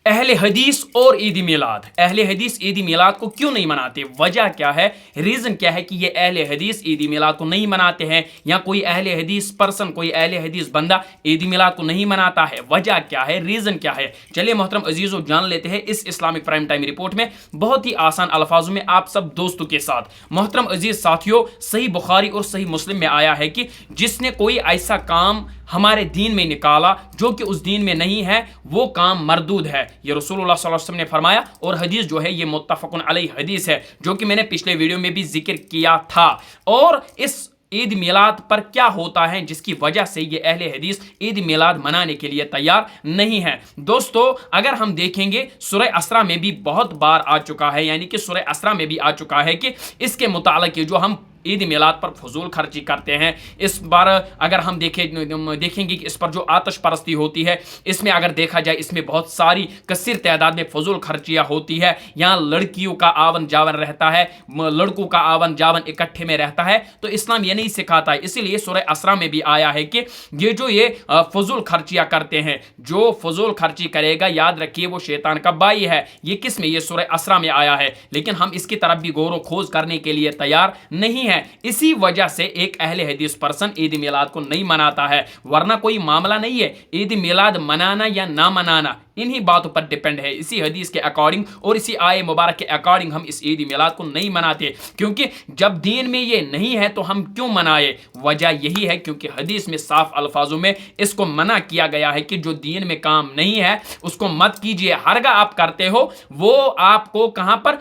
اہل حدیث اور عید میلاد، اہل حدیث عید میلاد کو کیوں نہیں مناتے؟ وجہ کیا ہے؟ ریزن کیا ہے کہ یہ اہل حدیث عید میلاد کو نہیں مناتے ہیں، یا کوئی اہل حدیث پرسن، کوئی اہل حدیث بندہ عید میلاد کو نہیں مناتا ہے؟ وجہ کیا ہے؟ ریزن کیا ہے؟ چلیے محترم عزیزو جان لیتے ہیں اس اسلامک پرائم ٹائم رپورٹ میں بہت ہی آسان الفاظوں میں آپ سب دوستوں کے ساتھ۔ محترم عزیز ساتھیوں، صحیح بخاری اور صحیح مسلم میں آیا ہے کہ جس نے کوئی ایسا کام ہمارے دین میں نکالا جو کہ اس دین میں نہیں ہے، وہ کام مردود ہے، یہ رسول اللہ صلی اللہ علیہ وسلم نے فرمایا، اور حدیث جو ہے یہ متفق علیہ حدیث ہے، جو کہ میں نے پچھلے ویڈیو میں بھی ذکر کیا تھا۔ اور اس عید میلاد پر کیا ہوتا ہے جس کی وجہ سے یہ اہل حدیث عید میلاد منانے کے لیے تیار نہیں ہے؟ دوستو اگر ہم دیکھیں گے سورہ اسراء میں بھی بہت بار آ چکا ہے، یعنی کہ سورہ اسراء میں بھی آ چکا ہے کہ اس کے متعلق جو ہم عید میلاد پر فضول خرچی کرتے ہیں، اس بار اگر ہم دیکھیں گے کہ اس پر جو آتش پرستی ہوتی ہے، اس میں اگر دیکھا جائے اس میں بہت ساری کثیر تعداد میں فضول خرچیاں ہوتی ہے، یہاں لڑکیوں کا آون جاون رہتا ہے، لڑکوں کا آون جاون اکٹھے میں رہتا ہے، تو اسلام یہ نہیں سکھاتا ہے۔ اسی لیے سورہ اسراء میں بھی آیا ہے کہ یہ فضول خرچیاں کرتے ہیں، جو فضول خرچی کرے گا یاد رکھیے وہ شیطان کا بھائی ہے۔ یہ کس میں؟ یہ سورہ اسراء میں آیا ہے، لیکن ہم اس کی طرف بھی غور و خوض کرنے کے لیے تیار نہیں ہے۔ اسی وجہ سے ایک اہل حدیث پرسن عید میلاد کو نہیں مناتا ہے، ورنہ کوئی معاملہ نہیں ہے۔ عید میلاد منانا یا نہ منانا انہی باتوں پر ڈیپینڈ ہے، اسی حدیث کے اکارڈنگ اور اسی آیے مبارک کے اکارڈنگ ہم اس عید میلاد کو نہیں مناتے، کیونکہ جب دین میں یہ نہیں ہے تو ہم کیوں منائے؟ وجہ یہی ہے کیونکہ حدیث میں صاف الفاظوں میں اس کو منع کیا گیا ہے کہ جو دین میں کام نہیں ہے اس کو مت کیجیے، ہرگاہ آپ کرتے ہو وہ آپ کو کہاں پر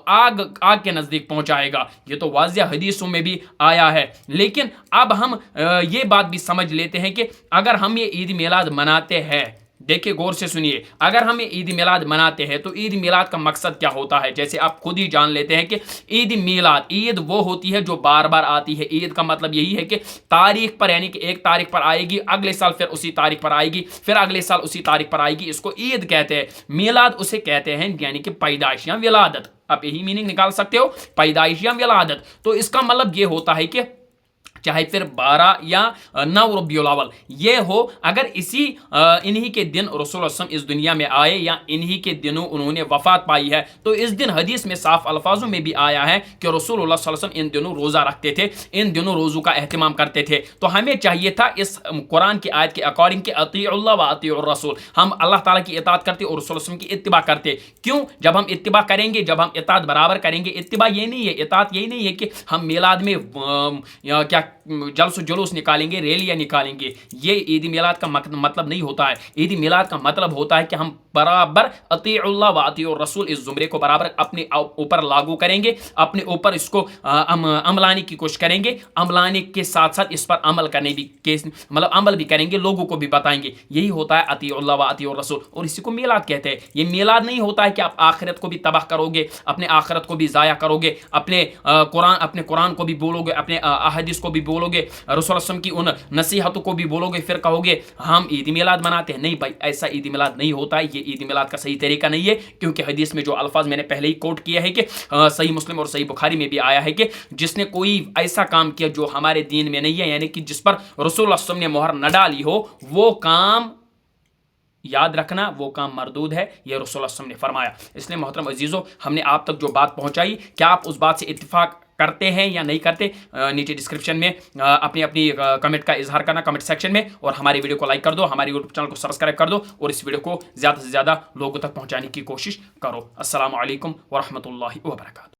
آگ کے نزدیک پہنچائے گا۔ یہ تو واضح حدیثوں میں بھی آیا ہے۔ لیکن اب ہم یہ بات بھی سمجھ لیتے ہیں کہ اگر ہم یہ عید میلاد مناتے ہیں، دیکھیں غور سے سنیے، اگر ہم یہ عید میلاد مناتے ہیں تو عید میلاد کا مقصد کیا ہوتا ہے؟ جیسے آپ خود ہی جان لیتے ہیں کہ عید میلاد، عید وہ ہوتی ہے جو بار بار آتی ہے۔ عید کا مطلب یہی ہے کہ تاریخ پر، یعنی کہ ایک تاریخ پر آئے گی، اگلے سال پھر اسی تاریخ پر آئے گی، پھر اگلے سال اسی تاریخ پر آئے گی، اس کو عید کہتے ہیں۔ میلاد اسے کہتے ہیں یعنی کہ پیدائش یا ولادت، آپ یہی میننگ نکال سکتے ہو، پیدائش یا ولادت۔ تو اس کا مطلب یہ ہوتا ہے کہ چاہے پھر 12 یا 9 ربیع الاول یہ ہو، اگر انہی کے دن رسول اللہ صلی اللہ علیہ وسلم اس دنیا میں آئے یا انہی کے دنوں انہوں نے وفات پائی ہے، تو اس دن حدیث میں صاف الفاظوں میں بھی آیا ہے کہ رسول اللہ صلی اللہ علیہ وسلم ان دنوں روزہ رکھتے تھے، ان دنوں روزوں کا اہتمام کرتے تھے۔ تو ہمیں چاہیے تھا اس قرآن کی آیت کے اکارڈنگ کہ اطیعوا اللہ و اطیعوا الرسول، ہم اللہ تعالیٰ کی اطاعت کرتے اور رسول اللہ صلی اللہ علیہ وسلم کی اتباع کرتے۔ کیوں؟ جب ہم اتباع کریں گے، جب ہم اطاعت برابر کریں گے، اتباع یہ نہیں ہے، اطاعت یہی نہیں ہے کہ ہم میلاد میں کیا جلس و جلوس نکالیں گے، ریلیاں نکالیں گے، یہ عید میلاد کا مطلب نہیں ہوتا ہے۔ عید میلاد کا مطلب ہوتا ہے کہ ہم برابر اطیعوا اللہ و اطیعوا الرسول، اس زمرے کو برابر اپنے اوپر لاگو کریں گے، اپنے اوپر اس کو عملانے کی کوشش کریں گے، عملانے کے ساتھ ساتھ اس پر عمل کرنے بھی مطلب عمل بھی کریں گے، لوگوں کو بھی بتائیں گے۔ یہی ہوتا ہے اطیعوا اللہ و اطیعوا الرسول، اور اسی کو میلاد کہتے ہیں۔ یہ میلاد نہیں ہوتا ہے کہ آپ آخرت کو بھی تباہ کرو گے، اپنے آخرت کو بھی ضائع کرو گے، اپنے قرآن کو بھی بولو گے، اپنے احادیث کو بھی بولو گے، رسول اللہ صلی اللہ علیہ وسلم کی ان نصیحتوں کو بھی بولو گے، پھر کہو گے ہم عید میلاد مناتے ہیں۔ نہیں بھائی، ایسا عید میلاد نہیں ہوتا ہے، یہ عید میلاد کا صحیح طریقہ نہیں ہے، کیونکہ حدیث میں جو الفاظ میں نے پہلے ہی کوٹ کیا ہے کہ صحیح مسلم اور صحیح بخاری میں بھی آیا ہے کہ جس نے کوئی ایسا کام کیا جو ہمارے دین میں نہیں ہے، یعنی کہ جس پر رسول اللہ صلی اللہ علیہ وسلم نے مہر نہ ڈالی ہو، وہ کام یاد رکھنا، وہ کام مردود ہے، یہ رسول اللہ صلی اللہ علیہ وسلم نے فرمایا۔ اس لیے محترم عزیزو، ہم نے آپ تک جو بات پہنچائی، کیا آپ اس بات سے اتفاق کرتے ہیں یا نہیں کرتے؟ نیچے ڈسکرپشن میں اپنی کمنٹ کا اظہار کرنا، کمنٹ سیکشن میں، اور ہماری ویڈیو کو لائک کر دو، ہماری یوٹیوب چینل کو سبسکرائب کر دو، اور اس ویڈیو کو زیادہ سے زیادہ لوگوں تک پہنچانے کی کوشش کرو۔ السلام علیکم ورحمۃ اللہ وبرکاتہ۔